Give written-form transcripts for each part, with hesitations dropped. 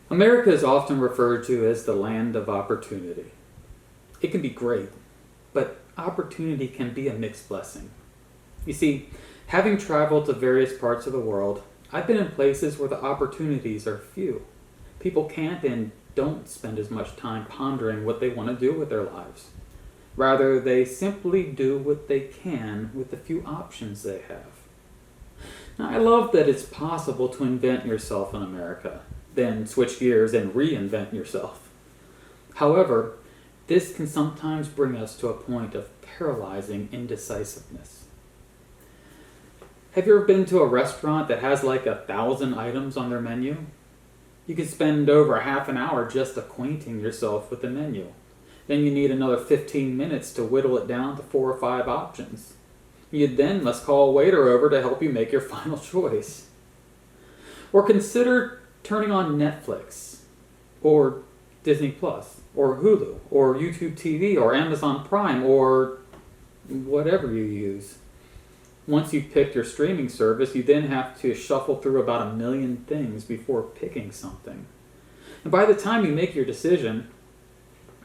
America is often referred to as the land of opportunity. It can be great, but opportunity can be a mixed blessing. You see, having traveled to various parts of the world, I've been in places where the opportunities are few. People can't and don't spend as much time pondering what they want to do with their lives. Rather, they simply do what they can with the few options they have. Now, I love that it's possible to invent yourself in America, then switch gears and reinvent yourself. However, this can sometimes bring us to a point of paralyzing indecisiveness. Have you ever been to a restaurant that has like 1,000 items on their menu? You could spend over half an hour just acquainting yourself with the menu. Then you need another 15 minutes to whittle it down to 4 or 5 options. You then must call a waiter over to help you make your final choice. Or consider turning on Netflix, or Disney Plus, or Hulu, or YouTube TV, or Amazon Prime, or whatever you use. Once you've picked your streaming service, you then have to shuffle through about 1 million things before picking something. And by the time you make your decision,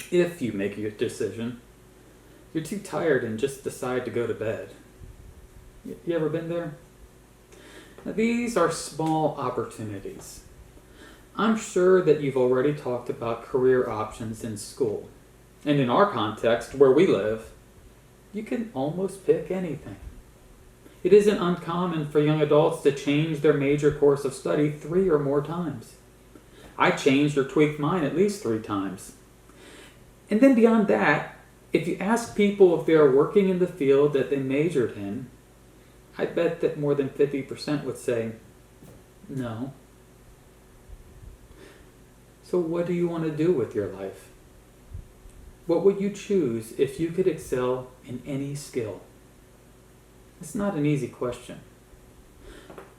if you make your decision, you're too tired and just decide to go to bed. You ever been there? Now, these are small opportunities. I'm sure that you've already talked about career options in school. And in our context, where we live, you can almost pick anything. It isn't uncommon for young adults to change their major course of study 3 or more times. I changed or tweaked mine at least 3 times. And then beyond that, if you ask people if they are working in the field that they majored in, I bet that more than 50% would say, no. So what do you want to do with your life? What would you choose if you could excel in any skill? It's not an easy question.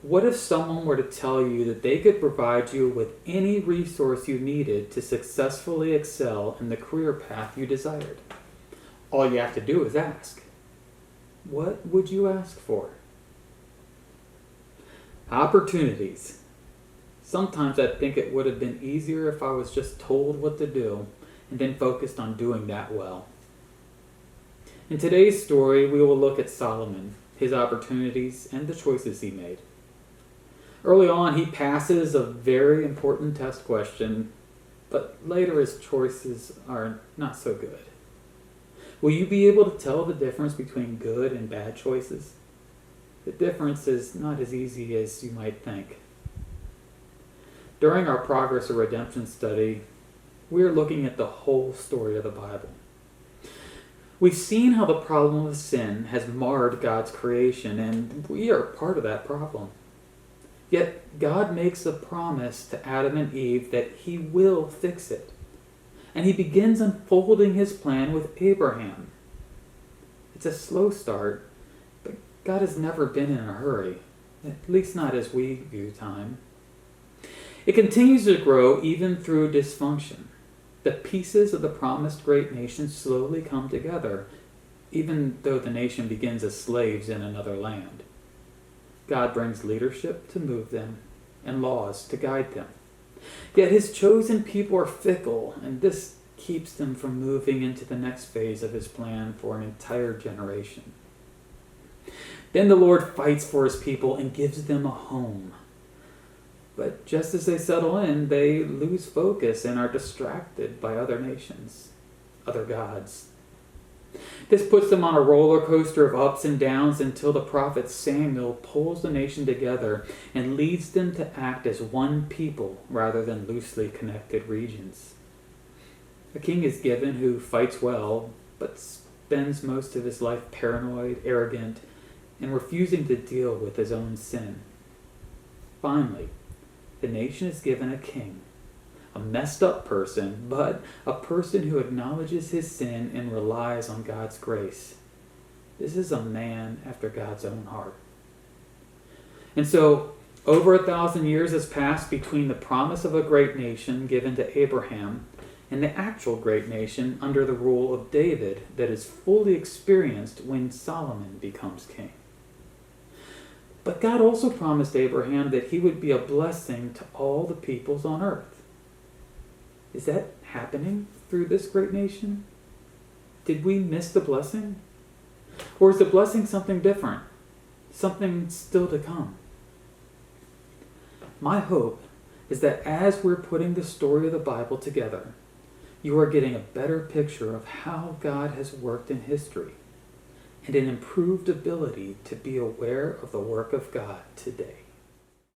What if someone were to tell you that they could provide you with any resource you needed to successfully excel in the career path you desired? All you have to do is ask. What would you ask for? Opportunities. Sometimes I think it would have been easier if I was just told what to do and then focused on doing that well. In today's story, we will look at Solomon, his opportunities, and the choices he made. Early on, he passes a very important test question, but later his choices are not so good. Will you be able to tell the difference between good and bad choices? The difference is not as easy as you might think. During our Progress of Redemption study, we are looking at the whole story of the Bible. We've seen how the problem of sin has marred God's creation, and we are part of that problem. Yet God makes a promise to Adam and Eve that he will fix it. And he begins unfolding his plan with Abraham. It's a slow start, but God has never been in a hurry, at least not as we view time. It continues to grow even through dysfunction. The pieces of the promised great nation slowly come together, even though the nation begins as slaves in another land. God brings leadership to move them and laws to guide them. Yet his chosen people are fickle, and this keeps them from moving into the next phase of his plan for an entire generation. Then the Lord fights for his people and gives them a home. But just as they settle in, they lose focus and are distracted by other nations, other gods. This puts them on a roller coaster of ups and downs until the prophet Samuel pulls the nation together and leads them to act as one people rather than loosely connected regions. A king is given who fights well, but spends most of his life paranoid, arrogant, and refusing to deal with his own sin. Finally, the nation is given a king, a messed up person, but a person who acknowledges his sin and relies on God's grace. This is a man after God's own heart. And so, over 1,000 years has passed between the promise of a great nation given to Abraham and the actual great nation under the rule of David that is fully experienced when Solomon becomes king. But God also promised Abraham that he would be a blessing to all the peoples on earth. Is that happening through this great nation? Did we miss the blessing? Or is the blessing something different? Something still to come? My hope is that as we're putting the story of the Bible together, you are getting a better picture of how God has worked in history and an improved ability to be aware of the work of God today.